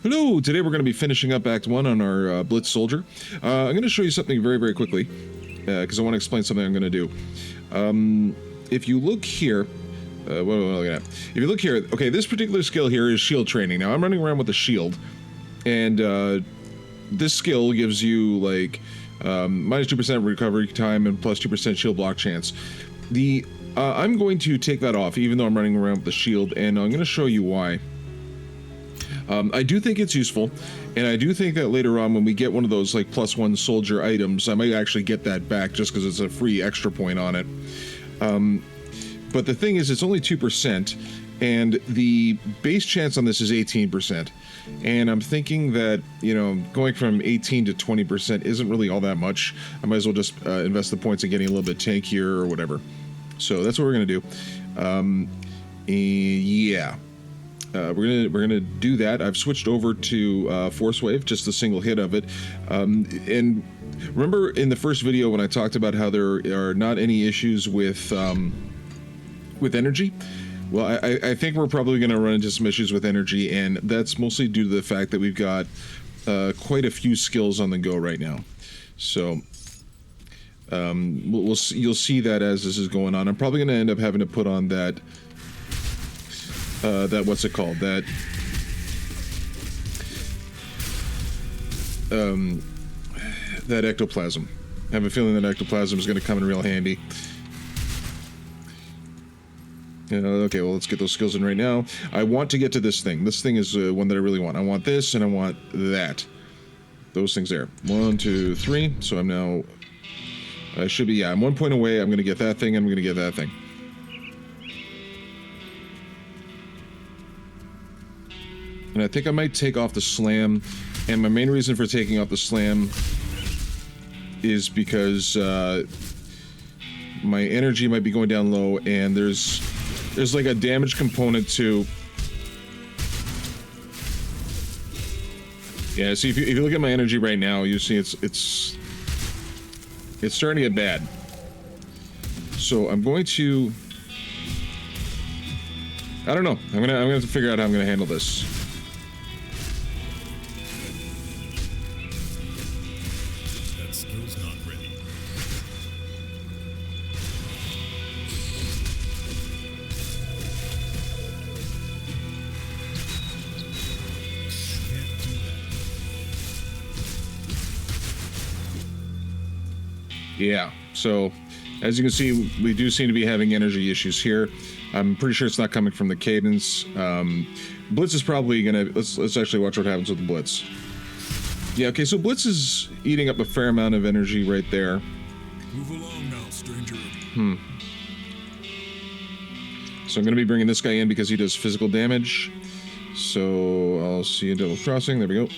Hello, today we're going to be finishing up Act 1 on our Blitz Soldier. I'm going to show you something very, very quickly, because I want to explain something I'm going to do. If you look here, what am I looking at? If you look here, okay, this particular skill here is shield training. Now, I'm running around with a shield, and this skill gives you, like, minus 2% recovery time and plus 2% shield block chance. I'm going to take that off, even though I'm running around with the shield, and I'm going to show you why. I do think it's useful, and I do think that later on when we get one of those like +1 soldier items, I might actually get that back just because it's a free extra point on it. But the thing is, it's only 2%, and the base chance on this is 18%. And I'm thinking that, you know, going from 18 to 20% isn't really all that much. I might as well just invest the points in getting a little bit tankier or whatever. So that's what we're gonna do. Yeah. We're gonna do that. I've switched over to Forcewave, just a single hit of it. And remember in the first video when I talked about how there are not any issues with energy? Well, I think we're probably going to run into some issues with energy, and that's mostly due to the fact that we've got quite a few skills on the go right now. So you'll see that as this is going on. I'm probably going to end up having to put on that. What's it called? That ectoplasm. I have a feeling that ectoplasm is going to come in real handy. Okay, well, let's get those skills in right now. I want to get to this thing. This thing is one that I really want. I want this, and I want that. Those things there. 1, 2, 3. So I'm now... I should be, yeah, I'm 1 point away. I'm going to get that thing, and I'm going to get that thing. And I think I might take off the slam, and my main reason for taking off the slam is because my energy might be going down low, and there's like a damage component to... Yeah, see, if you look at my energy right now, you see it's starting to get bad. So I'm going to... I don't know. I'm gonna have to figure out how I'm gonna handle this. Yeah, so as you can see, we do seem to be having energy issues here. I'm pretty sure it's not coming from the cadence. Blitz is probably gonna... Let's actually watch what happens with the Blitz. Yeah, okay, so Blitz is eating up a fair amount of energy right there. Move along now, stranger. So I'm gonna be bringing this guy in because he does physical damage. So I'll see you double crossing. There we go.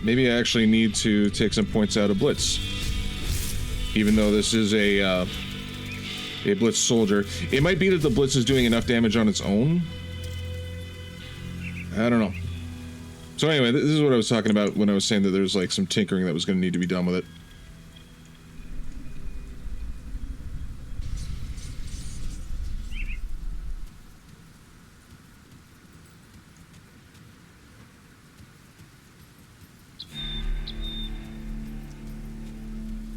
Maybe I actually need to take some points out of Blitz. Even though this is a Blitz soldier. It might be that the Blitz is doing enough damage on its own. I don't know. So anyway, this is what I was talking about when I was saying that there's like some tinkering that was going to need to be done with it.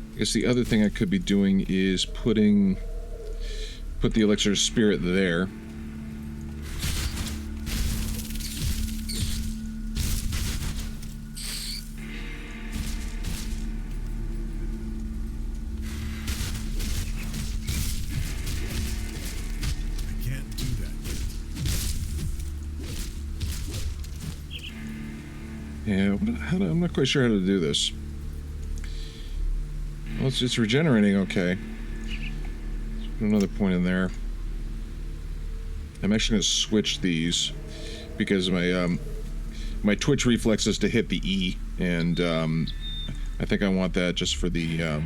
I guess the other thing I could be doing is put the elixir of spirit there. I can't do that yet. Yeah, I'm not quite sure how to do this. Well, it's regenerating okay. Let's put another point in there. I'm actually going to switch these because my twitch reflex is to hit the E, and I think I want that just for the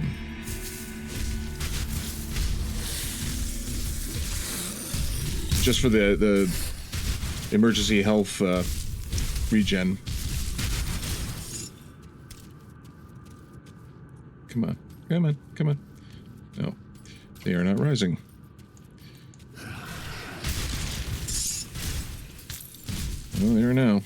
emergency health regen. Come on. Come on, come on. No, they are not rising. Well, there now.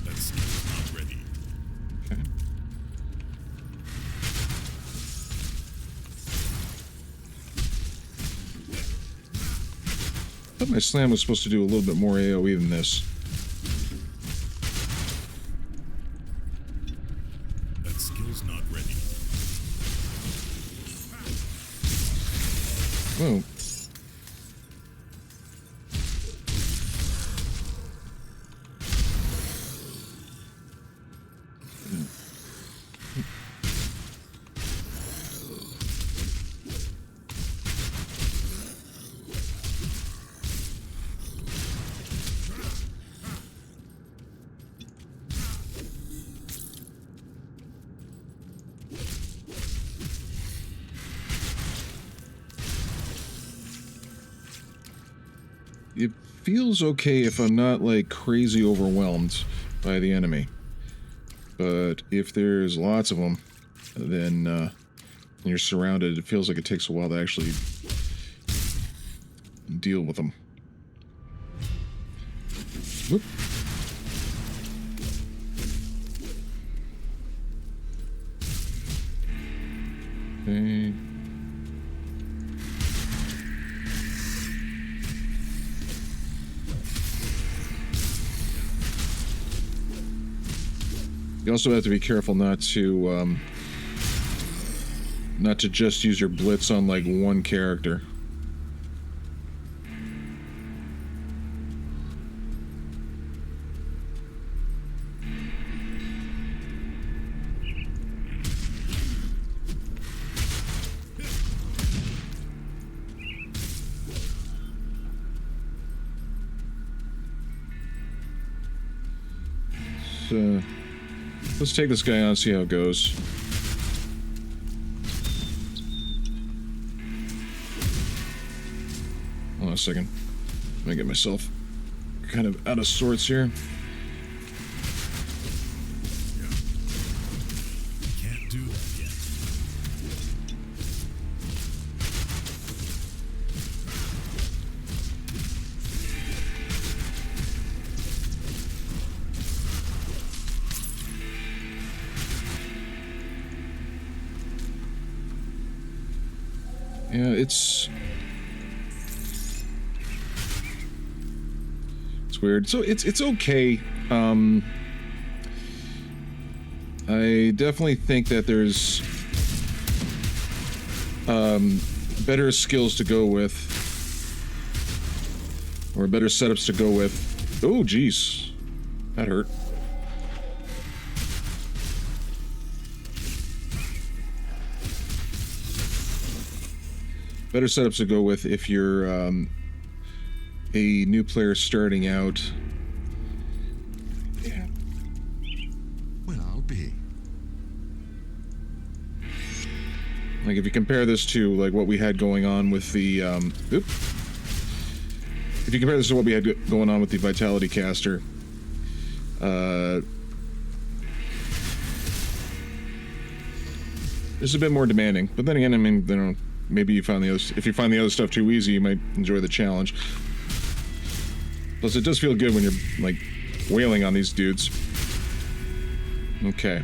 That skill's not ready. Okay. I thought my slam was supposed to do a little bit more AoE than this. That skill's not ready. Whoa. It feels okay if I'm not, like, crazy overwhelmed by the enemy. But if there's lots of them, then you're surrounded. It feels like it takes a while to actually deal with them. Whoop. Okay. You also have to be careful not to just use your blitz on like one character. So let's take this guy on, see how it goes. Hold on a second. Let me get myself kind of out of sorts here. Can't do that yet. Yeah, it's weird. So it's okay. I definitely think that there's better skills to go with, or better setups to go with. Oh, jeez, that hurt. Better setups to go with if you're a new player starting out. Yeah. Well, I'll be. Like if you compare this to like what we had going on with the if you compare this to what we had going on with the Vitality Caster, it's a bit more demanding. But then again, I mean, you know, maybe you find the other, if you find the other stuff too easy, you might enjoy the challenge. Plus, it does feel good when you're like wailing on these dudes. Okay,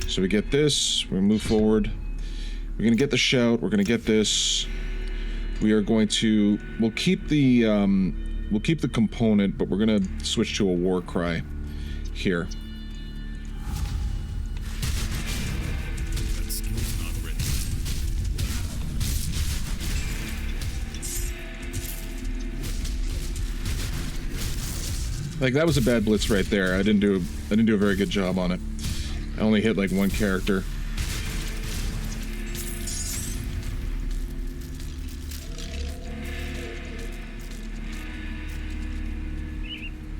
so we get this. We're gonna move forward. We're gonna get the shout. We're gonna get this. We are going to. We'll keep the component, but we're gonna switch to a war cry here. That skill's not ready. Like that was a bad blitz right there. I didn't do a very good job on it. I only hit like one character.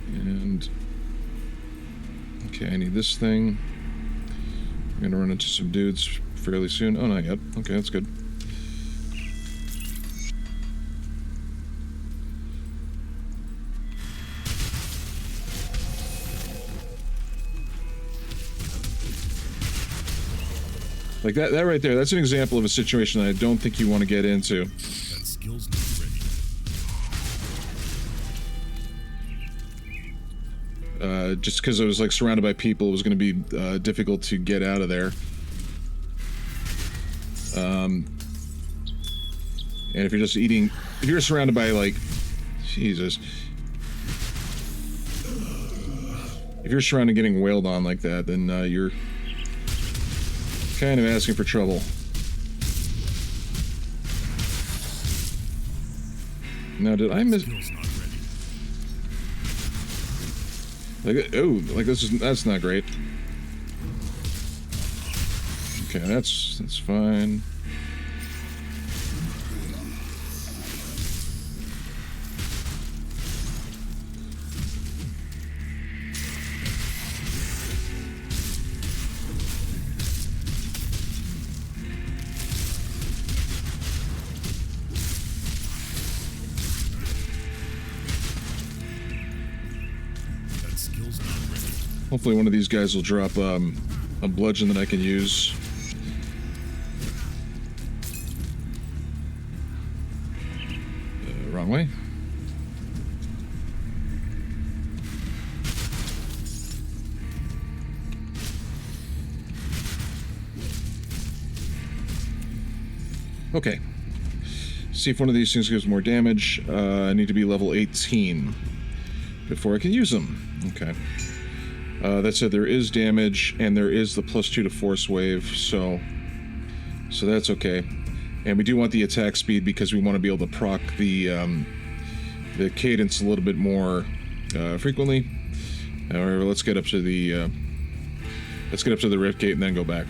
And okay, I need this thing. I'm gonna run into some dudes fairly soon. Oh, not yet. Okay, that's good. Like that right there, that's an example of a situation that I don't think you want to get into. That skill's not ready. Just because I was like surrounded by people, it was going to be difficult to get out of there. And if you're just eating, if you're surrounded by like, Jesus. If you're surrounded getting wailed on like that, then you're kind of asking for trouble. Now, did I miss? Skill's not ready. Like, oh, like that's not great. Okay, that's fine. That skill's not ready. Hopefully one of these guys will drop a bludgeon that I can use. Wrong way. Okay. See if one of these things gives more damage. I need to be level 18 before I can use them. Okay. That said, there is damage, and there is the +2 to Forcewave, so that's okay. And we do want the attack speed because we want to be able to proc the cadence a little bit more frequently. However, let's get up to the rift gate and then go back.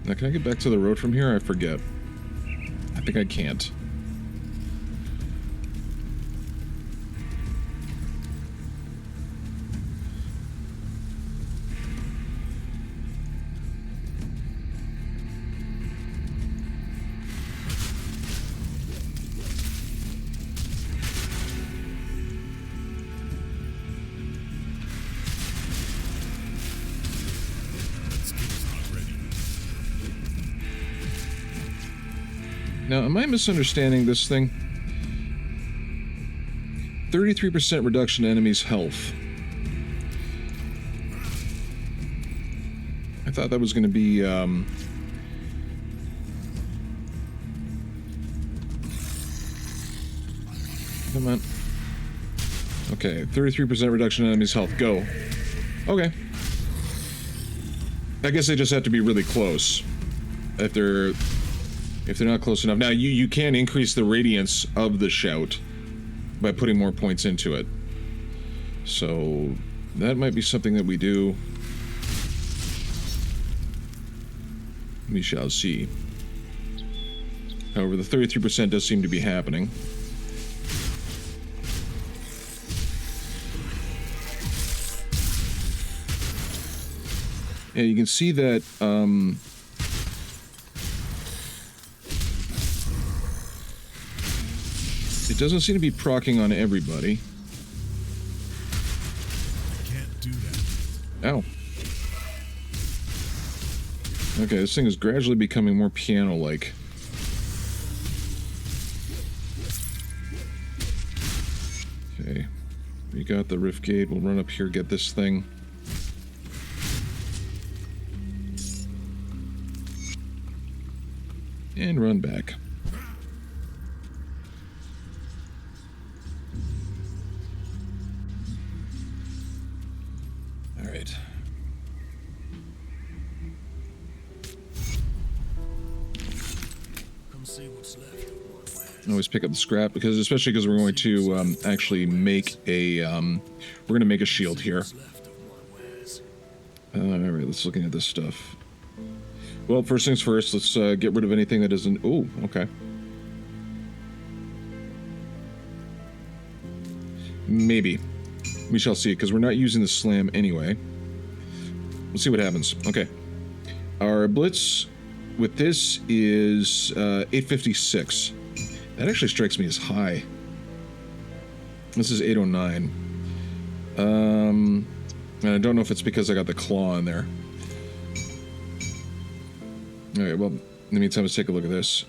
Now, can I get back to the road from here? I forget. I think I can't. That skill's not ready. Now, am I misunderstanding this thing? 33% reduction to enemies' health. I thought that was going to be, Come on. Okay, 33% reduction in enemies' health. Go. Okay. I guess they just have to be really close. If they're not close enough. Now, you can increase the radiance of the shout by putting more points into it. So, that might be something that we do. We shall see. However, the 33% does seem to be happening. Yeah, you can see that, it doesn't seem to be proccing on everybody. Can't do that. Ow. Okay, this thing is gradually becoming more piano-like. Okay. We got the rift gate. We'll run up here, get this thing. And run back. All right. Come see what's left of one way. Always pick up the scrap especially because we're going to actually make a we're going to make a shield here. What's left of one ways. All right, let's look at this stuff. Well, first things first, let's get rid of anything that isn't... Ooh, okay. Maybe. We shall see, because we're not using the slam anyway. We'll see what happens. Okay. Our blitz with this is 856. That actually strikes me as high. This is 809. And I don't know if it's because I got the claw in there. All right, well, in the meantime, let's take a look at this.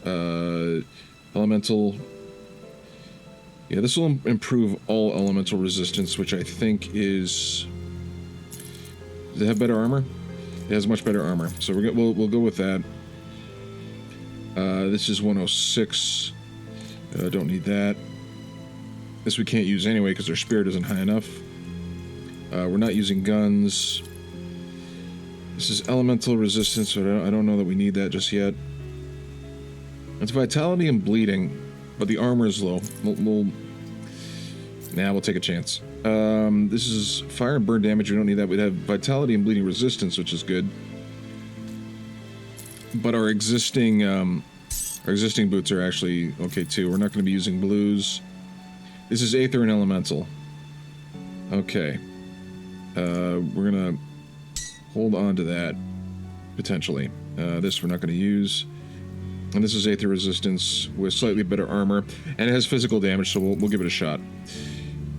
Elemental. Yeah, this will improve all elemental resistance, which I think is... Does it have better armor? It has much better armor, so we'll go with that. This is 106. Don't need that. This we can't use anyway because our spirit isn't high enough. We're not using guns. This is elemental resistance, so I don't know that we need that just yet. It's vitality and bleeding, but the armor is low. We'll take a chance. This is fire and burn damage. We don't need that. We'd have vitality and bleeding resistance, which is good. But our existing boots are actually okay too. We're not going to be using blues. This is Aether and Elemental. Okay. We're going to hold on to that, potentially. This we're not going to use. And this is Aether Resistance with slightly better armor. And it has physical damage, so we'll give it a shot.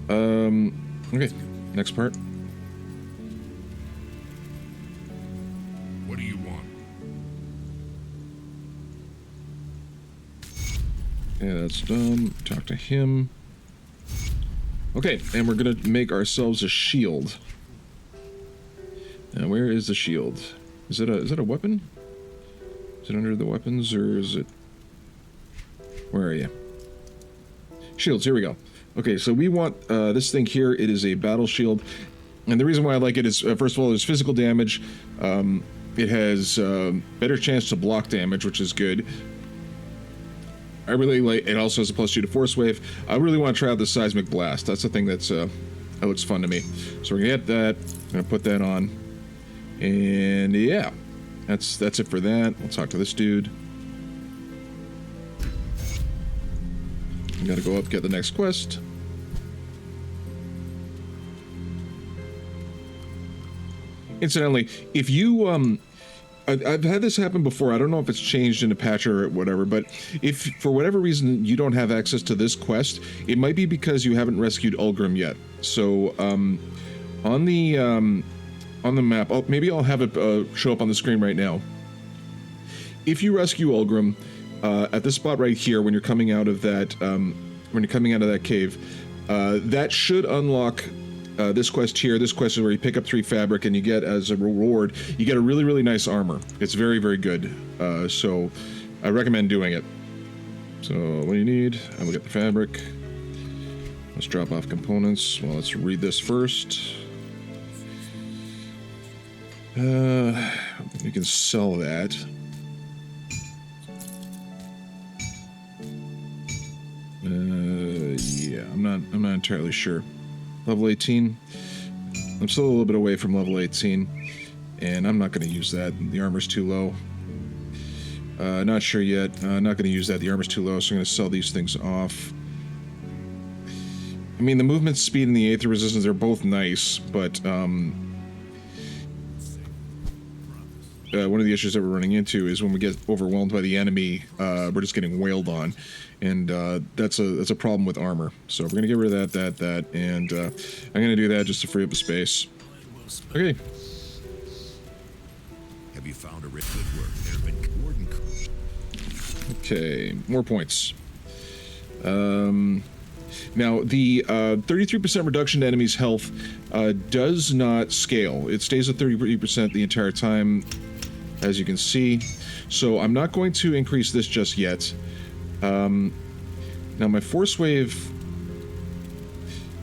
Okay. Next part. What do you want? Yeah, that's done. Talk to him. Okay, and we're gonna make ourselves a shield. Now, where is the shield? Is it a weapon? Is it under the weapons, or is it... Where are you? Shields, here we go. Okay, so we want this thing here. It is a battle shield. And the reason why I like it is, first of all, there's physical damage. It has better chance to block damage, which is good. I really like it. Also has a +2 to Forcewave. I really want to try out the Seismic Blast. That's the thing that looks fun to me. So we're going to get that. I'm going to put that on. And yeah, that's it for that. We'll talk to this dude. We got to go up, get the next quest. Incidentally, if you I've had this happen before. I don't know if it's changed in a patch or whatever, but if for whatever reason you don't have access to this quest, it might be because you haven't rescued Ulgrim yet. So on the map, maybe I'll have it show up on the screen right now. If you rescue Ulgrim at this spot right here, when you're coming out of that cave, that should unlock this quest here. This quest is where you pick up 3 fabric, and you get, as a reward, you get a really, really nice armor. It's very, very good. So I recommend doing it. So what do you need? I will get the fabric. Let's drop off components. Well, let's read this first. You can sell that. Yeah, I'm not entirely sure. Level 18. I'm still a little bit away from level 18, and I'm not going to use that. The armor's too low. Not sure yet. Not going to use that. The armor's too low, so I'm going to sell these things off. I mean, the movement speed and the Aether Resistance are both nice, but one of the issues that we're running into is when we get overwhelmed by the enemy, we're just getting wailed on, and that's a problem with armor. So we're gonna get rid of that, and I'm gonna do that just to free up the space. Okay. Have you found a good work? There have been warden. Okay, more points. Now, the 33% reduction to enemies' health does not scale. It stays at 30% the entire time, as you can see. So I'm not going to increase this just yet. Now, my Forcewave,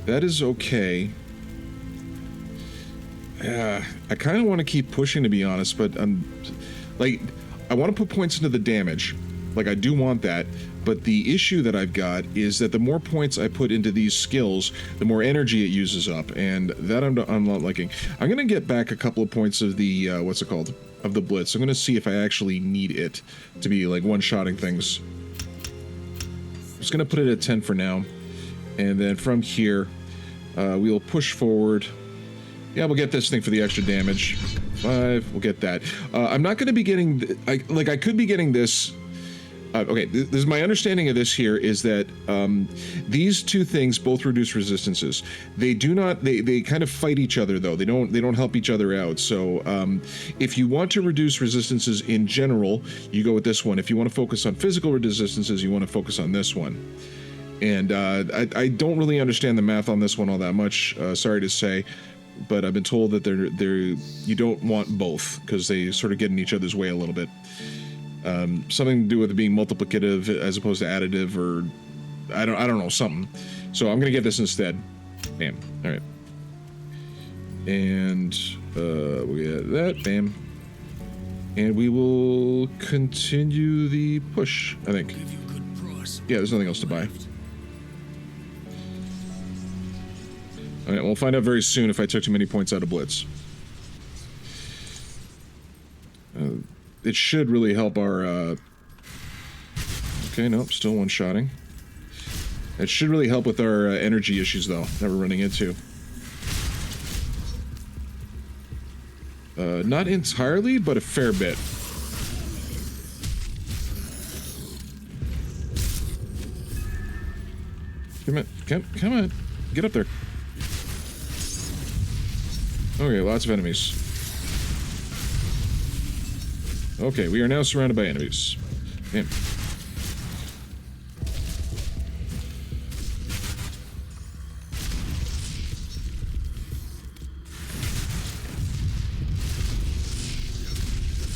that is okay. I kind of want to keep pushing, to be honest, but I want to put points into the damage. Like, I do want that. But the issue that I've got is that the more points I put into these skills, the more energy it uses up, and that I'm not liking. I'm going to get back a couple of points of the, what's it called? Of the Blitz. I'm going to see if I actually need it to be, like, one-shotting things. I'm just going to put it at 10 for now. And then from here, we'll push forward. Yeah, we'll get this thing for the extra damage. 5, we'll get that. I'm not going to be getting... I could be getting this... Okay, this is my understanding of this here is that these two things both reduce resistances. They do not. They kind of fight each other though. They don't help each other out. So if you want to reduce resistances in general, you go with this one. If you want to focus on physical resistances, you want to focus on this one. And I don't really understand the math on this one all that much. Sorry to say, but I've been told that you don't want both because they sort of get in each other's way a little bit. Something to do with it being multiplicative as opposed to additive, or I don't know, something. So I'm gonna get this instead. Bam. All right. And we get that. Bam. And we will continue the push, I think. Yeah, there's nothing else to buy. All right, we'll find out very soon if I took too many points out of Blitz. It should really help our, okay, nope, still one-shotting. It should really help with our energy issues, though, that we're running into. Not entirely, but a fair bit. Come on, get up there. Okay, lots of enemies. Okay, we are now surrounded by enemies. Damn.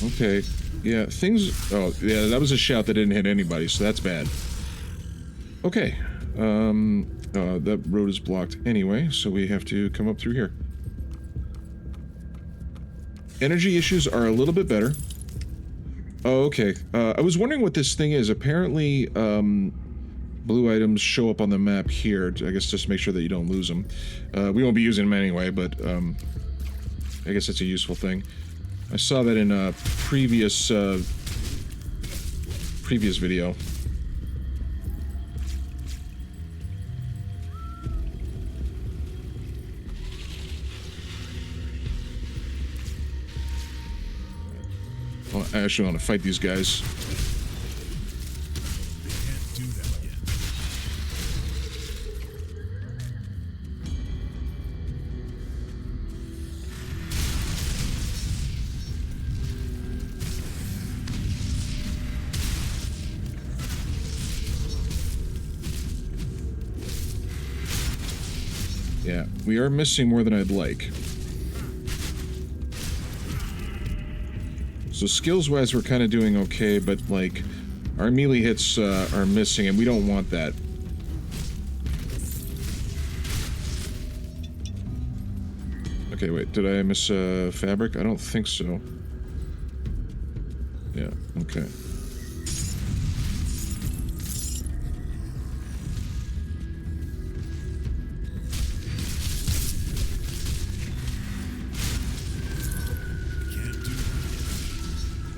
Okay, yeah, things... Oh, yeah, that was a shout that didn't hit anybody, so that's bad. Okay, that road is blocked anyway, so we have to come up through here. Energy issues are a little bit better. Oh, okay. I was wondering what this thing is. Apparently, blue items show up on the map here. I guess just to make sure that you don't lose them. We won't be using them anyway, but I guess it's a useful thing. I saw that in a previous video. Well, I actually want to fight these guys. Can't do that yet. Yeah, we are missing more than I'd like. So skills-wise, we're kind of doing okay, but, like, our melee hits are missing, and we don't want that. Okay, wait, did I miss fabric? I don't think so. Yeah, okay.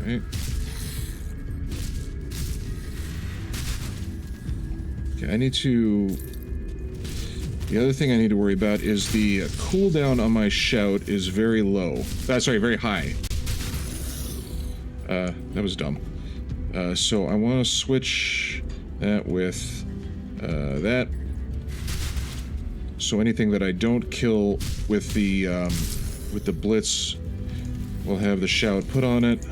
Okay. Okay, I need to... The other thing I need to worry about is the cooldown on my shout is very low. Sorry, very high. That was dumb. So I want to switch that with that. So anything that I don't kill with the blitz will have the shout put on it.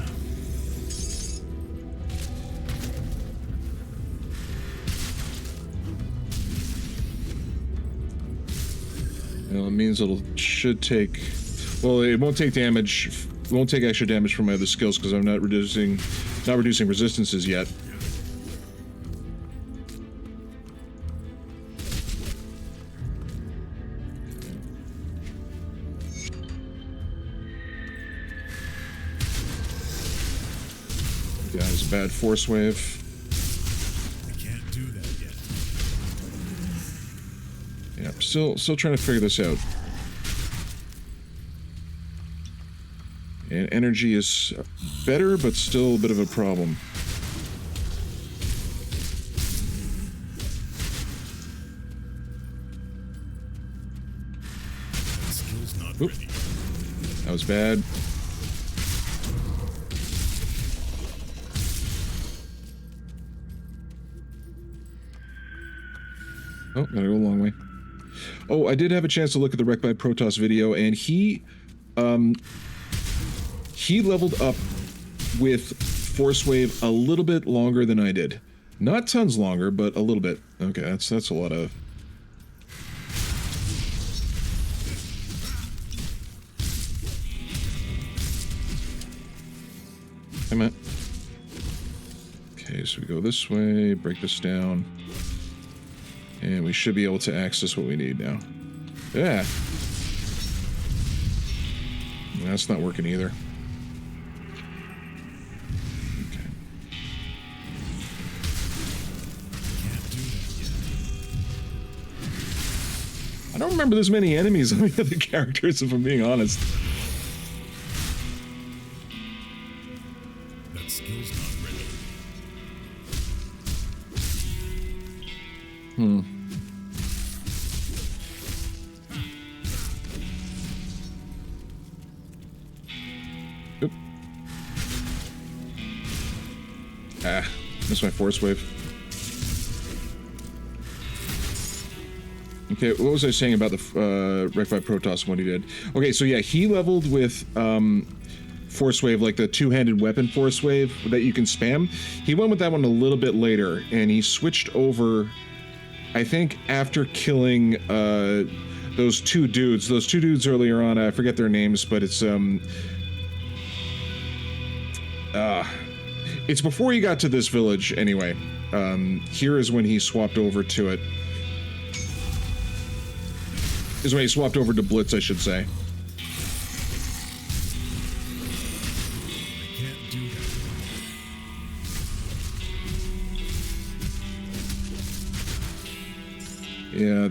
Well, it means should take... Well, it won't take damage. It won't take extra damage from my other skills because I'm not reducing resistances yet. Yeah, that was a bad Forcewave. Yeah, still trying to figure this out. And energy is better, but still a bit of a problem. Oop. That was bad. Oh, gotta go a long way. Oh, I did have a chance to look at the Wreck by Protoss video, and he leveled up with Forcewave a little bit longer than I did. Not tons longer, but a little bit. Okay, that's a lot of... Come on. Okay, so we go this way, break this down. And we should be able to access what we need now. Yeah. That's not working either. Okay. I don't remember there's many enemies on the other characters, if I'm being honest. That skill's not ready. Oop. Ah, missed my force wave. Okay, what was I saying about the Wreck by Protoss and what he did? Okay, so yeah, he leveled with force wave, like the two-handed weapon force wave that you can spam. He went with that one a little bit later, and he switched over, I think, after killing those two dudes earlier on. I forget their names, but it's before he got to this village anyway. Here is when he swapped over to it. Is when he swapped over to Blitz, I should say. I can't do that. Yeah,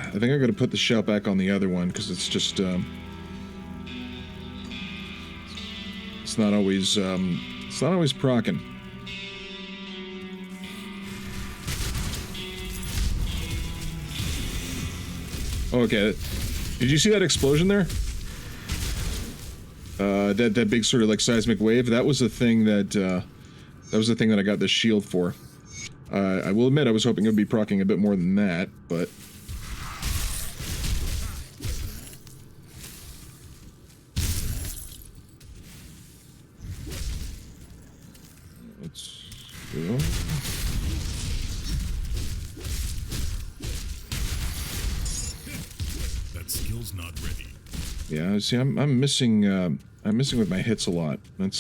I think I gotta put the shout back on the other one, because it's just, it's not always proccing. Okay, did you see that explosion there? That big sort of like seismic wave. That was the thing that I got the shield for. I will admit I was hoping it would be proccing a bit more than that, but let's go. Skill's not ready. Yeah, see, I'm missing with my hits a lot. That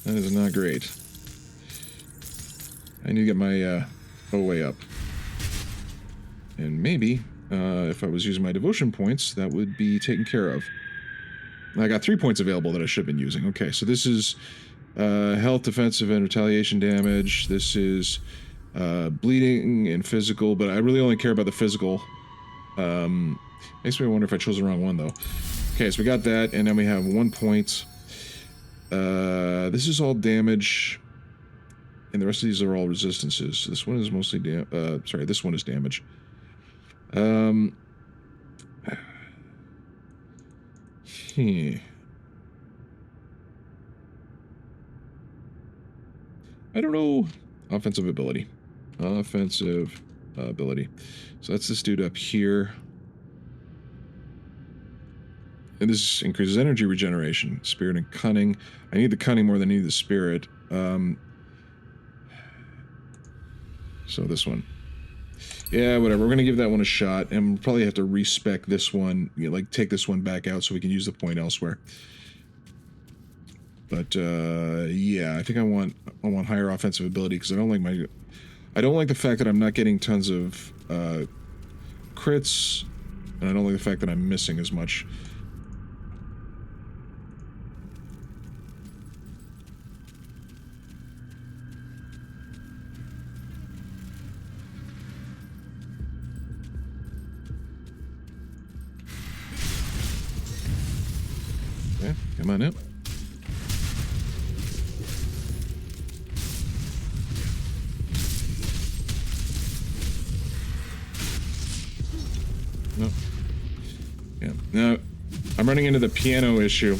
is not great. I need to get my OA up. And maybe, if I was using my devotion points, that would be taken care of. I got 3 points available that I should have been using. Okay, so this is health, defensive, and retaliation damage. This is bleeding and physical, but I really only care about the physical. Makes me wonder if I chose the wrong one, though. Okay, so we got that, and then we have 1 point. This is all damage, and the rest of these are all resistances. This one is mostly sorry, this one is damage. I don't know. Offensive ability. Offensive ability. So that's this dude up here. And this increases energy regeneration, spirit, and cunning. I need the cunning more than I need the spirit. So this one. Yeah, whatever. We're going to give that one a shot, and we'll probably have to respec this one, you know, like take this one back out so we can use the point elsewhere. But yeah, I think I want higher offensive ability because I don't like the fact that I'm not getting tons of crits, and I don't like the fact that I'm missing as much. Okay, come on up. No. Yeah. Now, I'm running into the piano issue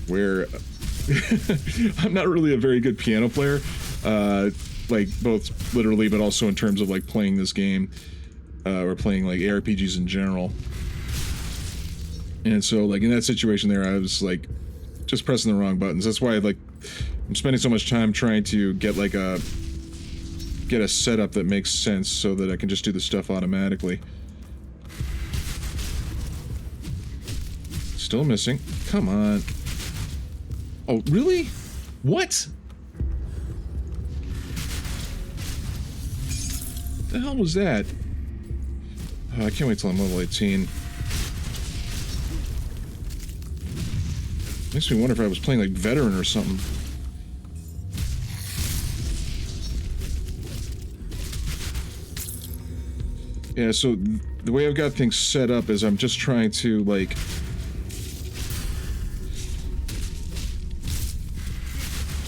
where I'm not really a very good piano player. like both literally, but also in terms of like playing this game, or playing like ARPGs in general. And so, like in that situation there, I was like just pressing the wrong buttons. That's why I'm spending so much time trying to get like a setup that makes sense so that I can just do the stuff automatically. Still missing. Come on. Oh, really? What? What the hell was that? Oh, I can't wait till I'm level 18. Makes me wonder if I was playing like veteran or something. Yeah, so the way I've got things set up is I'm just trying to like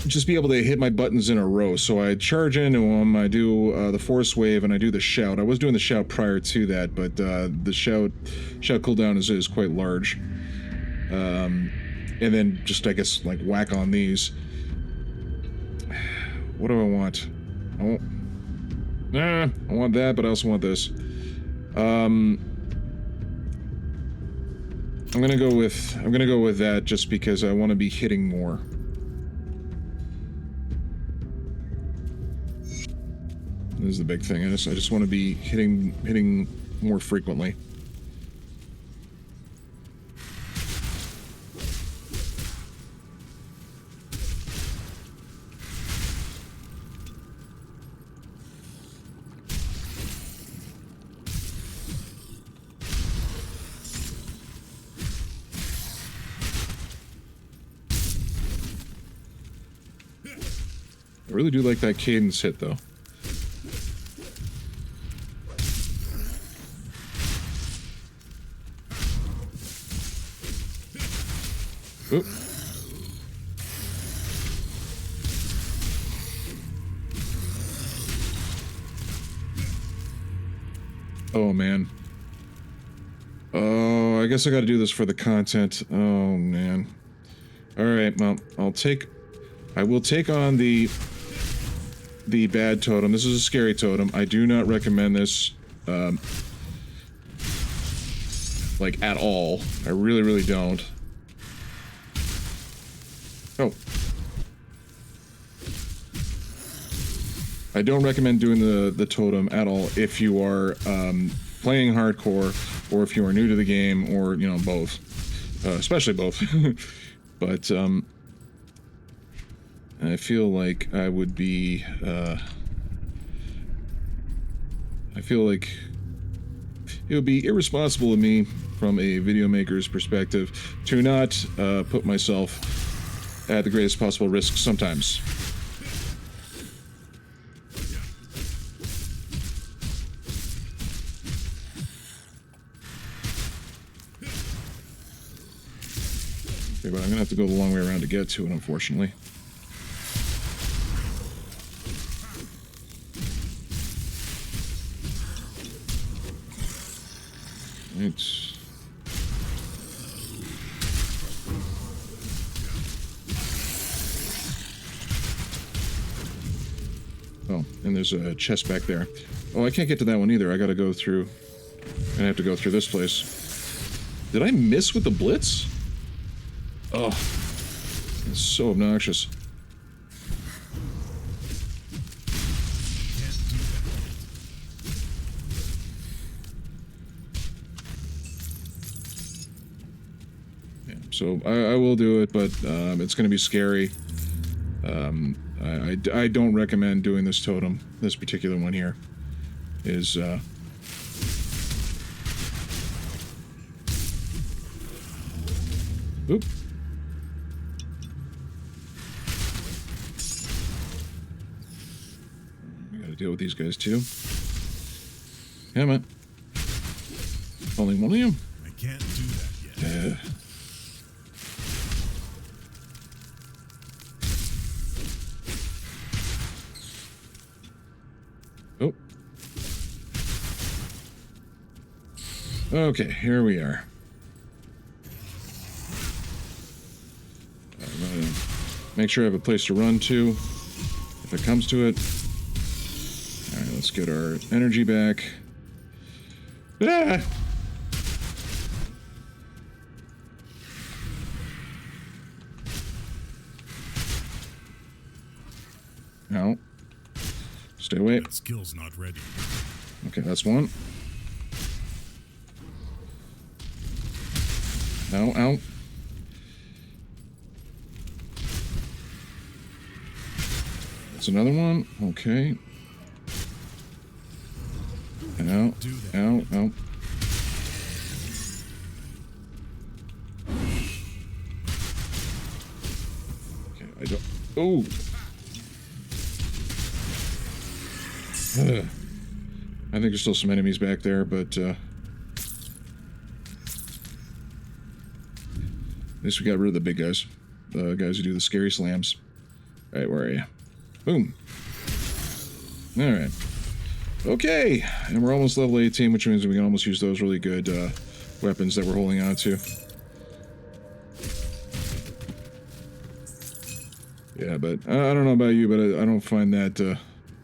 just be able to hit my buttons in a row. So I charge into them, I do the Forcewave, and I do the shout. I was doing the shout prior to that, but the shout cooldown is quite large. And then just, I guess, like, whack on these. What do I want? I want that, but I also want this. I'm gonna go with that just because I want to be hitting more. This is the big thing. I just want to be hitting more frequently. I really do like that cadence hit, though. Oop. Oh, man. Oh, I guess I gotta do this for the content. Oh, man. Alright, well, I will take on the bad totem. This is a scary totem. I do not recommend this, like, at all. I really, really don't. Oh. I don't recommend doing the totem at all if you are playing hardcore, or if you are new to the game, or, you know, both. Especially both. But, I feel like I would be, I feel like it would be irresponsible of me, from a video maker's perspective, to not put myself at the greatest possible risk sometimes. Okay, but I'm gonna have to go the long way around to get to it, unfortunately. It's... Oh, and there's a chest back there. Oh, I can't get to that one either. I gotta go through... I have to go through this place. Did I miss with the blitz? Oh, it's so obnoxious. Yeah, so I will do it, but it's going to be scary. I don't recommend doing this totem. This particular one here is... Oop. We gotta deal with these guys too. Come on. Only one of you? I can't do that yet. Oh. Okay, here we are. I'm gonna make sure I have a place to run to, if it comes to it. Let's get our energy back. Ah! No. Stay away. That skill's not ready. Okay, that's one. No, out. That's another one. Okay. Out, out, out. Okay, I don't. Oh! I think there's still some enemies back there, but at least we got rid of the big guys. The guys who do the scary slams. Alright, where are you? Boom. Alright. Okay, and we're almost level 18, which means we can almost use those really good weapons that we're holding on to. Yeah, but I don't know about you, but I don't find that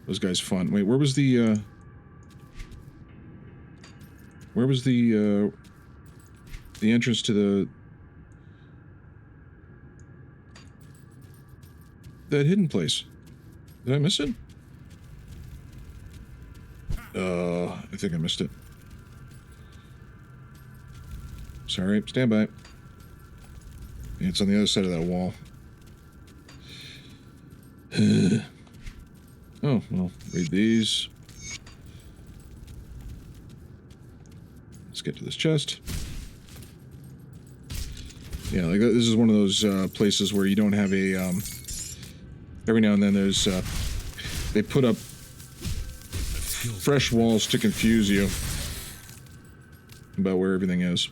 those guys fun. Wait, where was the entrance to that hidden place? Did I miss it? I think I missed it. Sorry, stand by. It's on the other side of that wall. Oh, well, read these. Let's get to this chest. Yeah, like this is one of those places where you don't have a, every now and then there's, they put up fresh walls to confuse you about where everything is.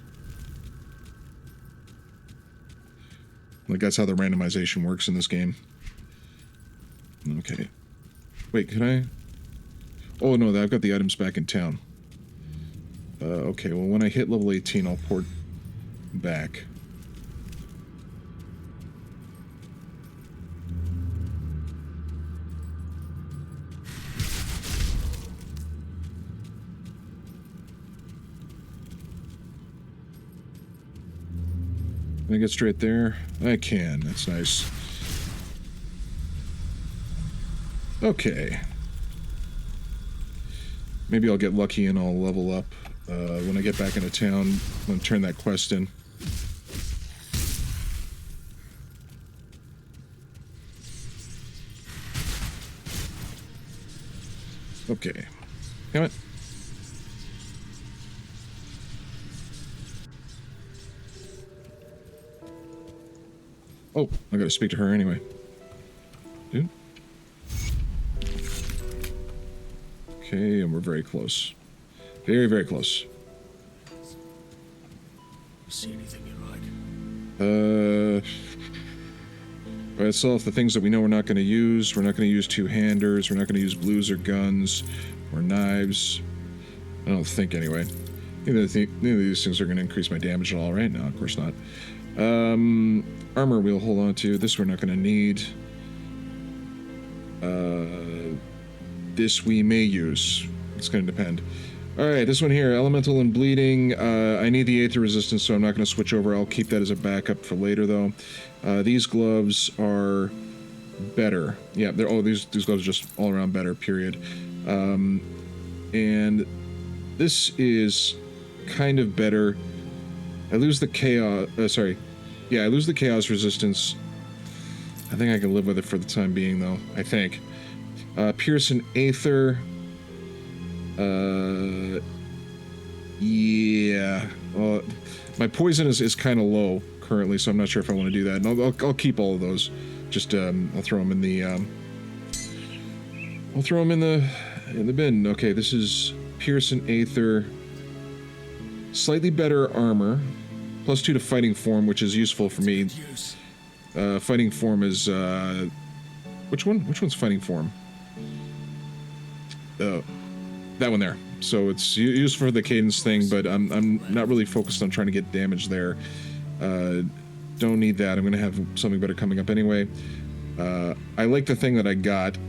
Like, that's how the randomization works in this game. Okay. Wait, can I? Oh, no, I've got the items back in town. Okay, well, when I hit level 18, I'll port back. Can I get straight there? I can. That's nice. Okay. Maybe I'll get lucky and I'll level up when I get back into town. I'm going to turn that quest in. Okay. Damn it. Oh, I gotta speak to her anyway. Dude. Okay, and we're very close. Very, very close. See anything you like? Alright, so off the things that we know we're not gonna use. We're not gonna use two-handers. We're not gonna use blues or guns or knives. I don't think, anyway. Neither of these things are gonna increase my damage at all, right? No, of course not. Armor we'll hold on to. This we're not going to need. This we may use. It's going to depend. Alright, this one here. Elemental and bleeding. I need the Aether resistance, so I'm not going to switch over. I'll keep that as a backup for later, though. These gloves are better. Yeah, they're... Oh, these gloves are just all around better, period. And this is kind of better. I lose the chaos... sorry. Yeah, I lose the chaos resistance. I think I can live with it for the time being, though. I think. Pierce and Aether. Yeah. Well, my poison is kind of low currently, so I'm not sure if I want to do that. And I'll keep all of those. Just I'll throw them in the I'll throw them in the bin. Okay, this is Pierce and Aether. Slightly better armor. +2 to fighting form, which is useful for me. Fighting form is, which one? Which one's fighting form? That one there. So it's useful for the cadence thing, but I'm not really focused on trying to get damage there. Don't need that. I'm going to have something better coming up anyway. I like the thing that I got.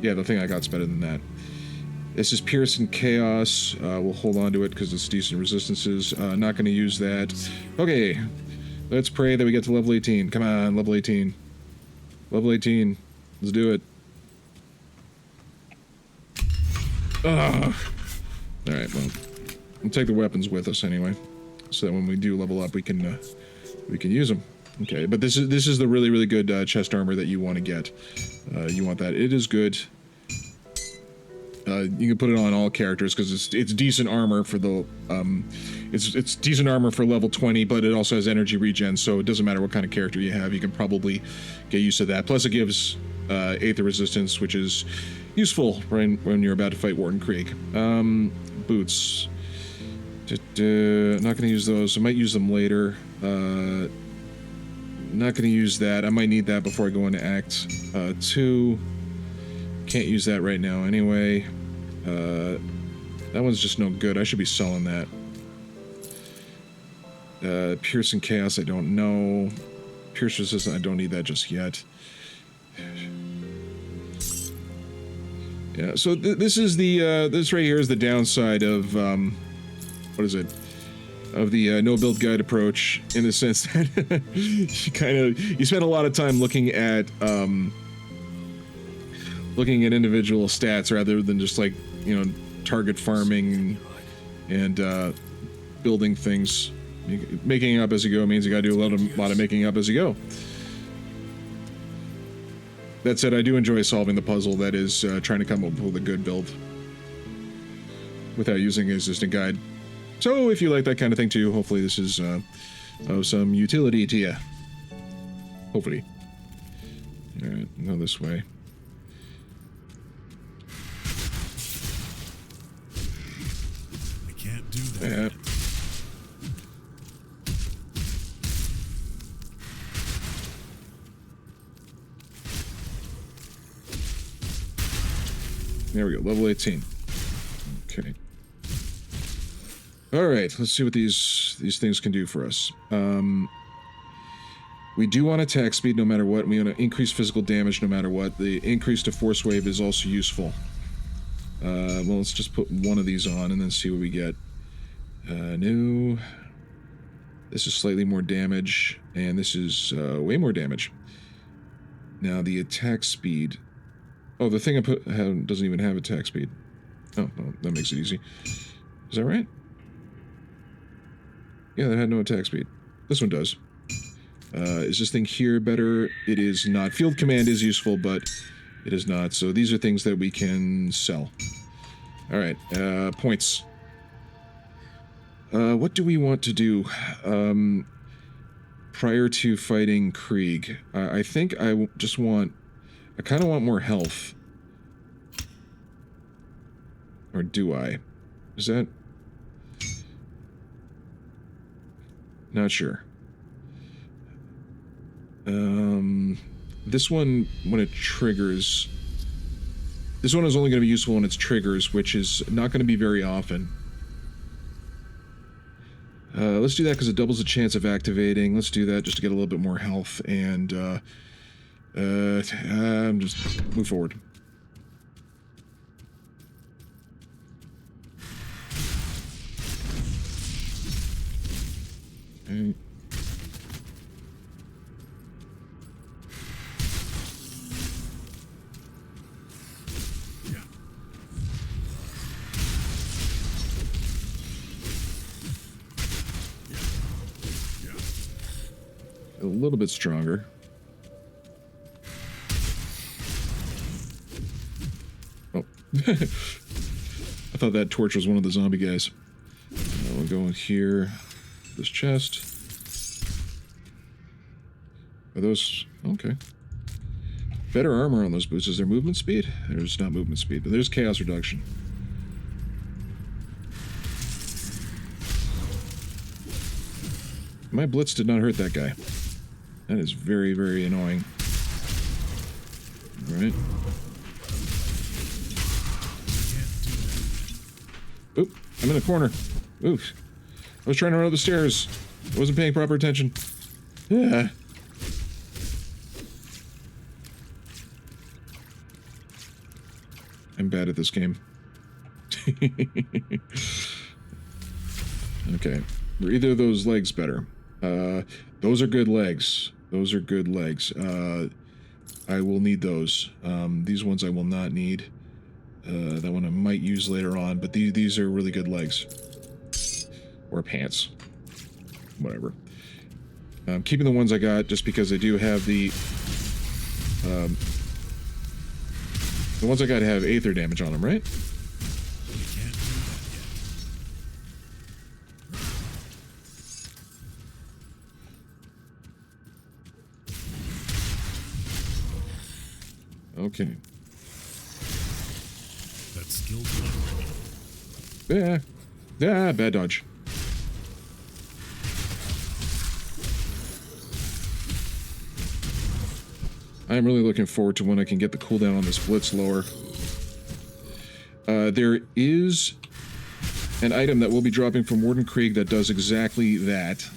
Yeah, the thing I got's better than that. This is Pierce and Chaos. We'll hold on to it because it's decent resistances. Not going to use that. Okay. Let's pray that we get to level 18. Come on, level 18. Level 18. Let's do it. Ugh. Alright, well. We'll take the weapons with us anyway. So that when we do level up, we can use them. Okay, but this is the really, really good chest armor that you want to get. You want that. It is good. You can put it on all characters because it's decent armor for the it's decent armor for level 20, but it also has energy regen, so it doesn't matter what kind of character you have, you can probably get used to that. Plus it gives Aether resistance, which is useful when you're about to fight Warden Krieg. Boots. Not going to use those. I might use them later. Not going to use that. I might need that before I go into Act 2. Can't use that right now anyway. That one's just no good. I should be selling that. Pierce and Chaos, I don't know. Pierce Resistance, I don't need that just yet. Yeah, so this is the, this right here is the downside of, what is it? Of the no-build guide approach, in the sense that you spend a lot of time looking at individual stats rather than just like, you know, target farming and building things. Making up as you go means you gotta do a lot of making up as you go. That said, I do enjoy solving the puzzle that is trying to come up with a good build without using an existing guide. So if you like that kind of thing too, hopefully this is of some utility to you. Hopefully. Alright, go this way. I can't do that. Yeah. There we go, level 18. Okay. Alright, let's see what these things can do for us. We do want attack speed no matter what. We want to increase physical damage no matter what. The increase to Forcewave is also useful. Well, let's just put one of these on and then see what we get. No. This is slightly more damage, and this is way more damage. Now, the attack speed... Oh, the thing I put doesn't even have attack speed. Oh, well, that makes it easy. Is that right? Yeah, that had no attack speed. This one does. Is this thing here better? It is not. Field command is useful, but it is not. So these are things that we can sell. Alright, points. What do we want to do prior to fighting Krieg? I think I just want... I kind of want more health. Or do I? Is that... Not sure. This one, when it triggers... This one is only going to be useful when it triggers, which is not going to be very often. Let's do that because it doubles the chance of activating. Let's do that just to get a little bit more health, and just move forward. Okay. A little bit stronger. Oh. I thought that torch was one of the zombie guys. We'll go in here. This chest. Are those... Okay. Better armor on those boots. Is there movement speed? There's not movement speed, but there's chaos reduction. My blitz did not hurt that guy. That is very, very annoying. Alright. Oop, I'm in the corner. Oof. I was trying to run up the stairs. I wasn't paying proper attention. Yeah. I'm bad at this game. Okay. Were either of those legs better? Those are good legs. Those are good legs. I will need those. These ones I will not need. That one I might use later on, but these are really good legs. Or pants. Whatever. I'm keeping the ones I got just because I do have the ones I got have aether damage on them, right? You can't do that yet. Okay. That skill's not ready. Yeah. Yeah, bad dodge. I'm really looking forward to when I can get the cooldown on this blitz lower. There is an item that will be dropping from Warden Krieg that does exactly that.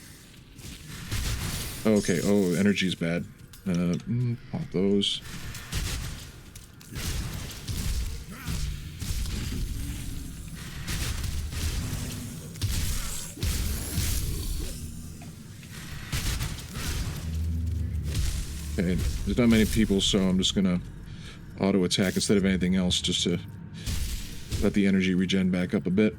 Okay, oh, energy's bad. Pop those. Okay, there's not many people, so I'm just gonna auto attack instead of anything else, just to let the energy regen back up a bit.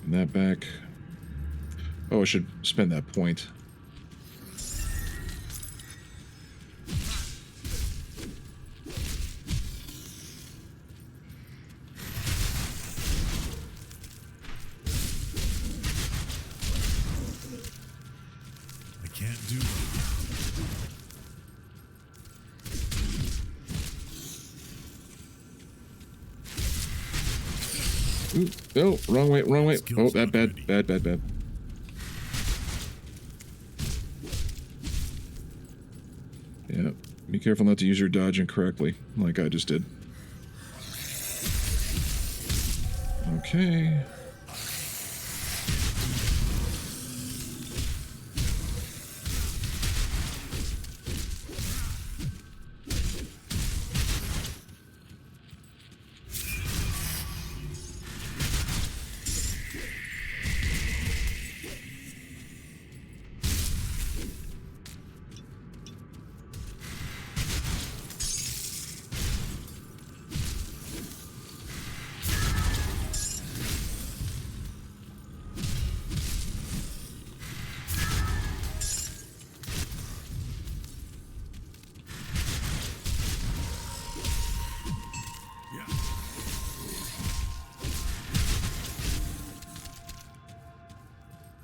And that back. Oh, I should spend that point. I can't do that. Ooh, oh, wrong way, wrong way. Oh, bad, bad, bad, bad, bad. Yeah, be careful not to use your dodge incorrectly, like I just did. Okay.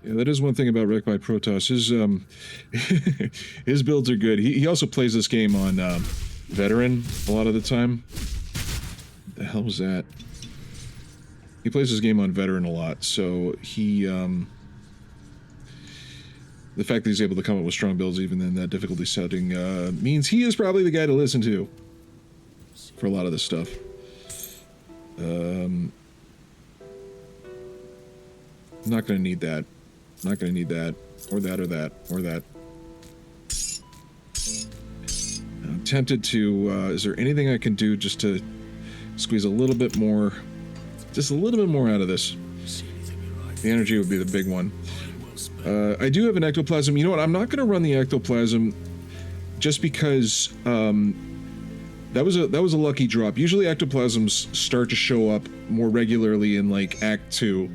Yeah, that is one thing about Wreck by Protoss. His builds are good. He also plays this game on Veteran a lot of the time. What the hell was that? He plays this game on Veteran a lot, so he the fact that he's able to come up with strong builds even in that difficulty setting means he is probably the guy to listen to for a lot of this stuff. Not gonna need that. Not gonna need that. Or that, or that, or that. I'm tempted to, is there anything I can do just to squeeze a little bit more, just a little bit more out of this? The energy would be the big one. I do have an ectoplasm. You know what? I'm not gonna run the ectoplasm just because, that was a lucky drop. Usually ectoplasms start to show up more regularly in like Act 2.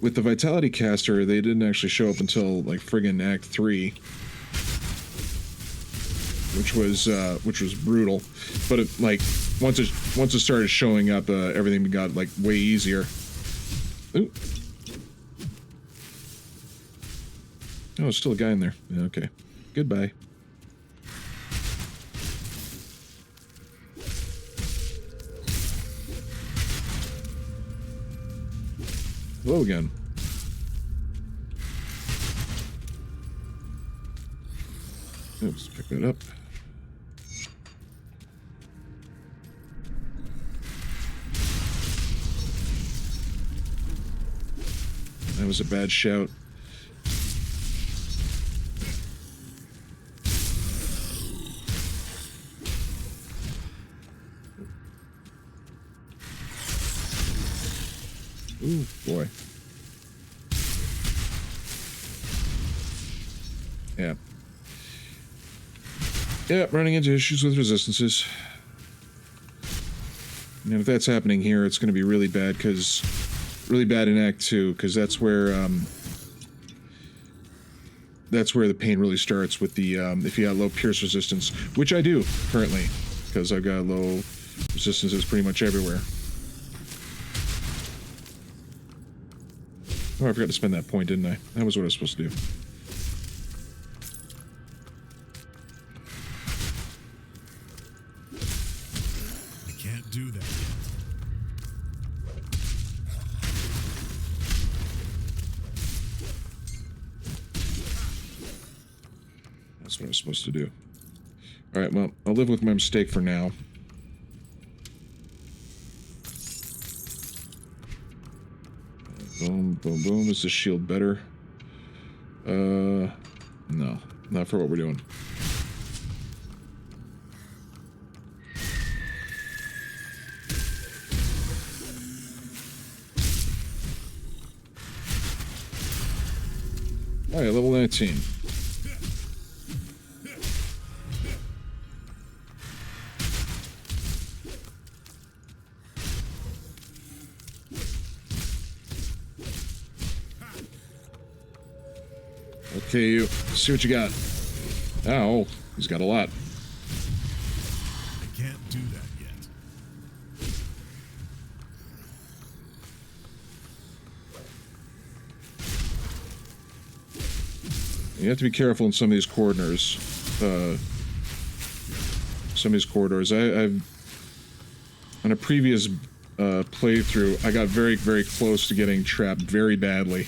With the Vitality Caster, they didn't actually show up until like friggin' Act 3, which was brutal. But it, like once it started showing up, everything got like way easier. Ooh. Oh, there's still a guy in there. Yeah, okay. Goodbye. Hello again. Oops, pick that up. That was a bad shout. Ooh, boy. Yeah. Yeah, running into issues with resistances. And if that's happening here, it's going to be really bad, because... Really bad in Act 2, because that's where the pain really starts with the, if you got low pierce resistance, which I do, currently, because I've got low resistances pretty much everywhere. Oh, I forgot to spend that point, didn't I? That was what I was supposed to do. I can't do that yet. That's what I was supposed to do. Alright, well, I'll live with my mistake for now. Boom, boom, boom. Is this shield better? No. Not for what we're doing. Alright, level 19. Okay, you. See what you got. Oh, he's got a lot. I can't do that yet. You have to be careful in some of these corridors. I've on a previous playthrough, I got very, very close to getting trapped very badly.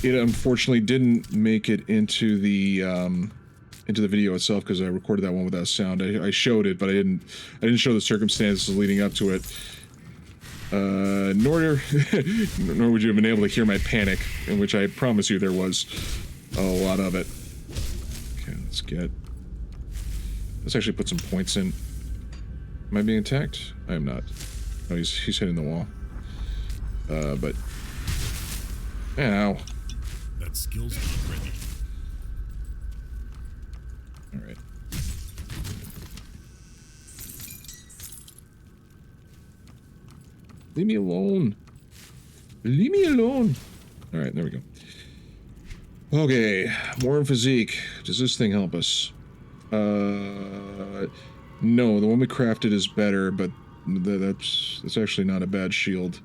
It unfortunately didn't make it into the video itself, because I recorded that one without sound. I showed it, but I didn't show the circumstances leading up to it. Nor would you have been able to hear my panic, in which I promise you there was a lot of it. Okay, let's actually put some points in. Am I being attacked? I am not. Oh, he's hitting the wall. But ow. That skill's not ready. All right. Leave me alone. Leave me alone. All right, there we go. Okay, more in physique. Does this thing help us? No, the one we crafted is better, but that's actually not a bad shield.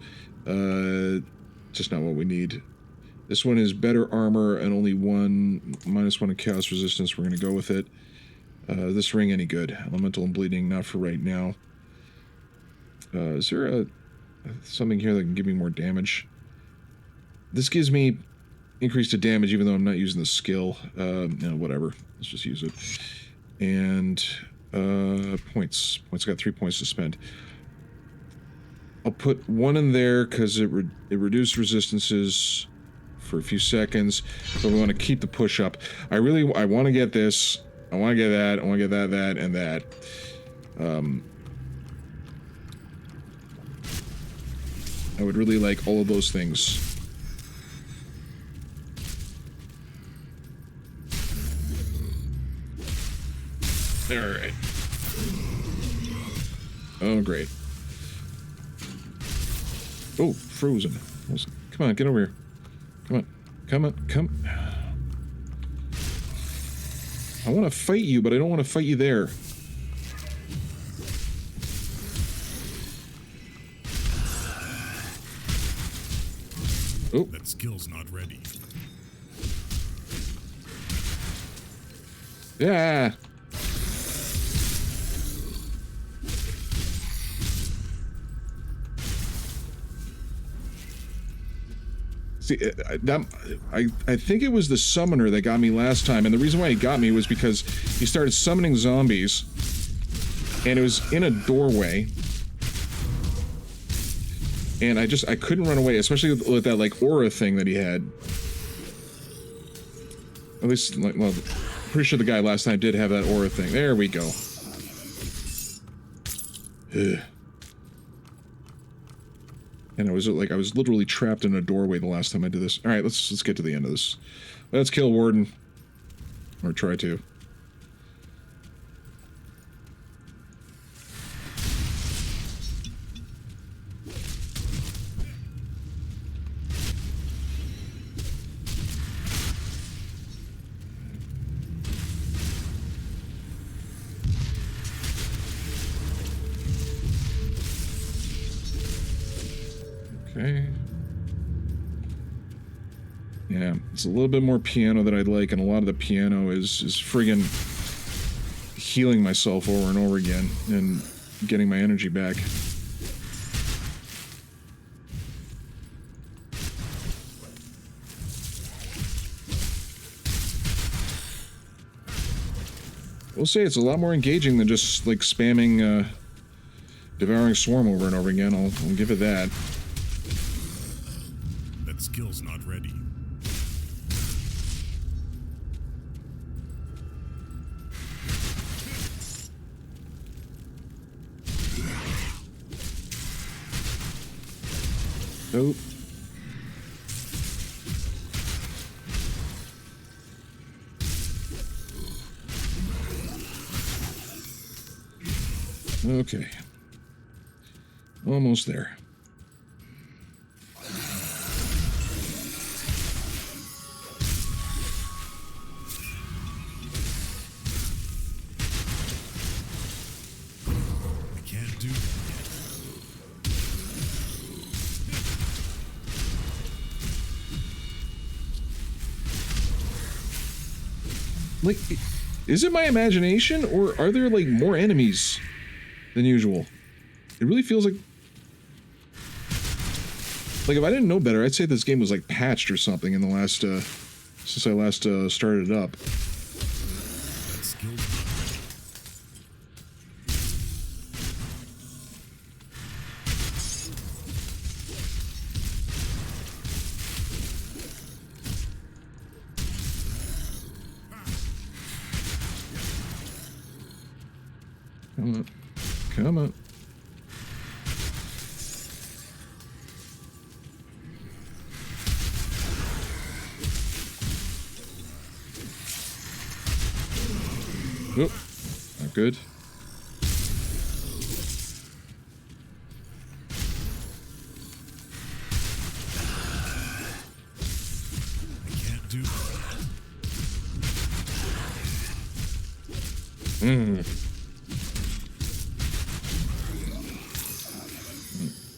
Just not what we need. This one is better armor and only -1 in chaos resistance. We're gonna go with it. This ring any good? Elemental and bleeding, not for right now. Is there something here that can give me more damage? This gives me increase to damage even though I'm not using the skill. Whatever. Let's just use it. And points. I got 3 points to spend. I'll put 1 in there because it reduced resistances for a few seconds, but we want to keep the push up. I want to get this. I want to get that. I want to get that, and that. I would really like all of those things. Alright. Oh, great. Oh, frozen. Come on, get over here. Come on. Come. I want to fight you, but I don't want to fight you there. Oh. That skill's not ready. Yeah. See, I think it was the summoner that got me last time, and the reason why he got me was because he started summoning zombies, and it was in a doorway, and I couldn't run away, especially with that, like, aura thing that he had. At least, like, well, pretty sure the guy last time did have that aura thing. There we go. Ugh. And I was literally trapped in a doorway the last time I did this. All right, let's get to the end of this. Let's kill Warden, or try to. Okay. Yeah, it's a little bit more piano that I'd like, and a lot of the piano is friggin' healing myself over and over again and getting my energy back. We'll say it's a lot more engaging than just, like, spamming, Devouring Swarm over and over again. I'll give it that. That skill's not ready. Nope. Okay. Almost there. I can't do that yet. Like, is it my imagination, or are there, like, more enemies than usual? It really feels like... Like, if I didn't know better, I'd say this game was, like, patched or something in the last, since I last, started it up. That skill's not ready. Come on. Come on. Nope. Not good. I can't do that.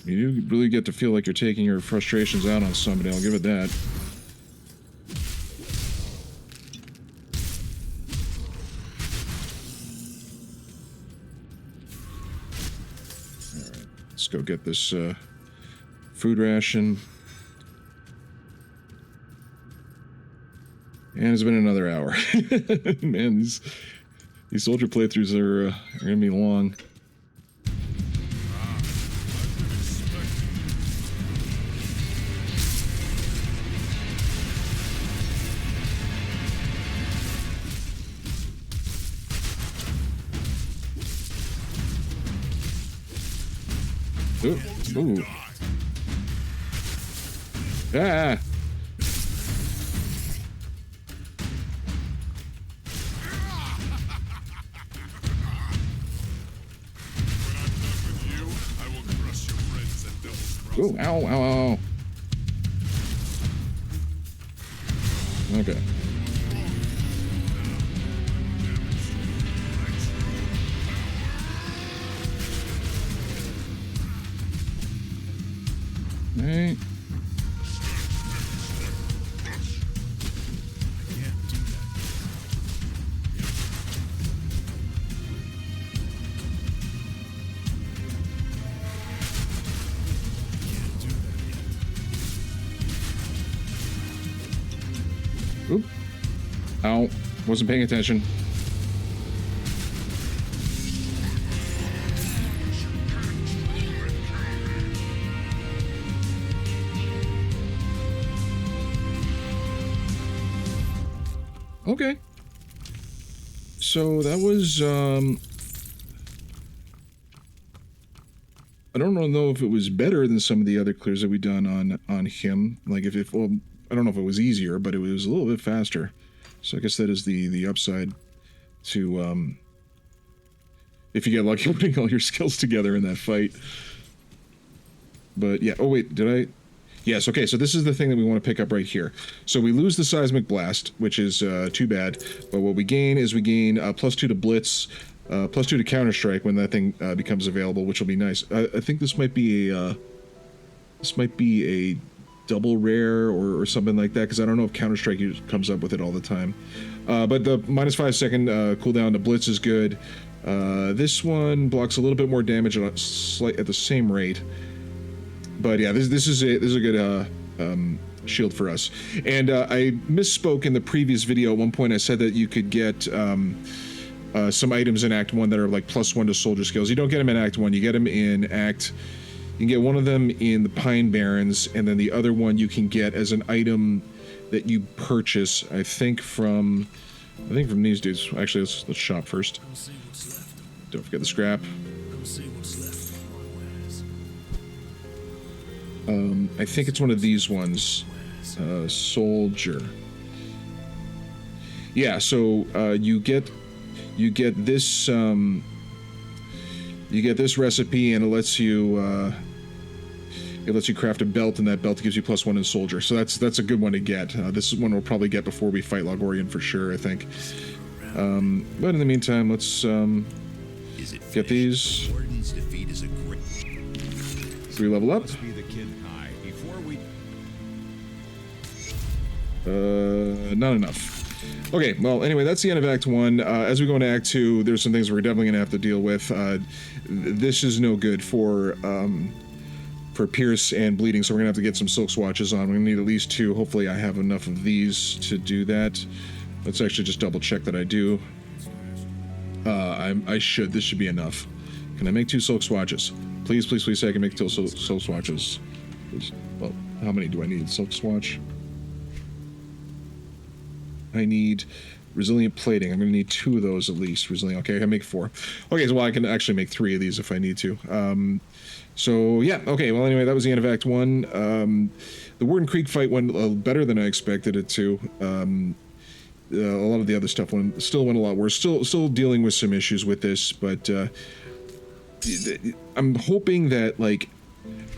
You really get to feel like you're taking your frustrations out on somebody, I'll give it that. Alright, let's go get this food ration. And it's been another hour. Man, these soldier playthroughs are gonna be long. Ooh. Ooh. Ah! Ooh, ow, ow, ow. Okay. Right. Can't do that. Can't do that yet. Oop. Ow. Wasn't paying attention. Okay. So that was, I don't know if it was better than some of the other clears that we done on him. Like if well, I don't know if it was easier, but it was a little bit faster. So I guess that is the upside to if you get lucky putting all your skills together in that fight. But yeah, oh wait, did I? Yes, okay, so this is the thing that we want to pick up right here. So we lose the Seismic Blast, which is too bad, but what we gain is we gain +2 to Blitz, +2 to Counter-Strike when that thing becomes available, which will be nice. I think this might be a double rare or something like that, because I don't know if Counter-Strike comes up with it all the time. But the -5 second cooldown to Blitz is good. This one blocks a little bit more damage at the same rate. But yeah, this is a good shield for us. And I misspoke in the previous video. At one point I said that you could get some items in Act 1 that are like +1 to soldier skills. You don't get them in Act 1, you get them in Act... You can get one of them in the Pine Barrens, and then the other one you can get as an item that you purchase, I think from these dudes. Actually, let's shop first. Don't forget the scrap. I think it's one of these ones. Soldier. Yeah, so you get this recipe, and it lets you craft a belt, and that belt gives you +1 in soldier. So that's a good one to get. This is one we'll probably get before we fight Logorian for sure, I think. But in the meantime, let's get these. 3 level up. Not enough. Okay, well, anyway, that's the end of Act 1. As we go into Act 2, there's some things we're definitely going to have to deal with. This is no good for Pierce and Bleeding, so we're going to have to get some Silk Swatches on. We're going to need at least 2. Hopefully I have enough of these to do that. Let's actually just double check that I do. I should. This should be enough. Can I make 2 Silk Swatches? Please, please, please say I can make 2 Silk Swatches. Well, how many do I need? Silk Swatch? I need resilient plating. I'm going to need 2 of those at least. Resilient. Okay, I can make 4. Okay, so well, I can actually make 3 of these if I need to. So yeah. Okay. Well, anyway, that was the end of Act 1. The Warden Creek fight went better than I expected it to. A lot of the other stuff still went a lot worse. Still dealing with some issues with this, but I'm hoping that, like,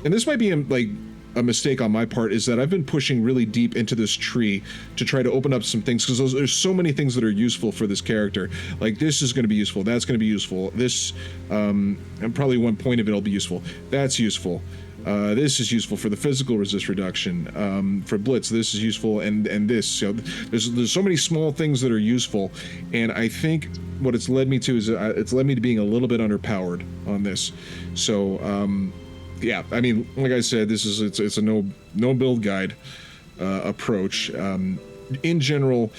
and this might be a mistake on my part, is that I've been pushing really deep into this tree to try to open up some things, because there's so many things that are useful for this character. Like, this is going to be useful, that's going to be useful, this, and probably one point of it will be useful, that's useful, this is useful for the physical resist reduction, for Blitz, this is useful, and this, so there's so many small things that are useful, and I think what it's led me to is, it's led me to being a little bit underpowered on this, so, yeah, I mean, like I said, it's a no build guide approach. In general,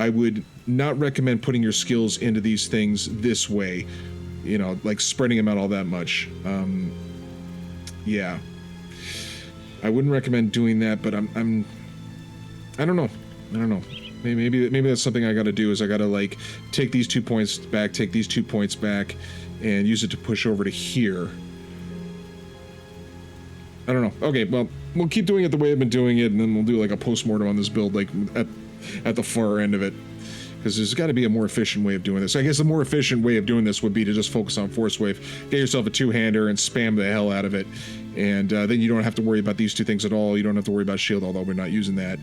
I would not recommend putting your skills into these things this way, you know, like spreading them out all that much. Yeah, I wouldn't recommend doing that, but I don't know. Maybe that's something I got to do. Is I got to, like, take these 2 points back, take these 2 points back, and use it to push over to here. I don't know. Okay, well, we'll keep doing it the way I've been doing it, and then we'll do like a post-mortem on this build, like at the far end of it. Because there's got to be a more efficient way of doing this. I guess the more efficient way of doing this would be to just focus on Forcewave, get yourself a 2-hander and spam the hell out of it, and then you don't have to worry about these 2 things at all. You don't have to worry about shield, although we're not using that.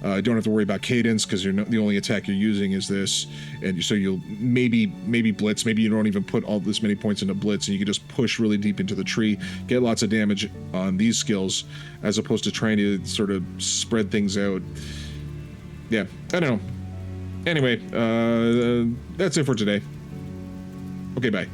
You don't have to worry about cadence, because the only attack you're using is this, and so you'll maybe Blitz. Maybe you don't even put all this many points into Blitz, and you can just push really deep into the tree, get lots of damage on these skills, as opposed to trying to sort of spread things out. Yeah, I don't know. Anyway, that's it for today. Okay, bye.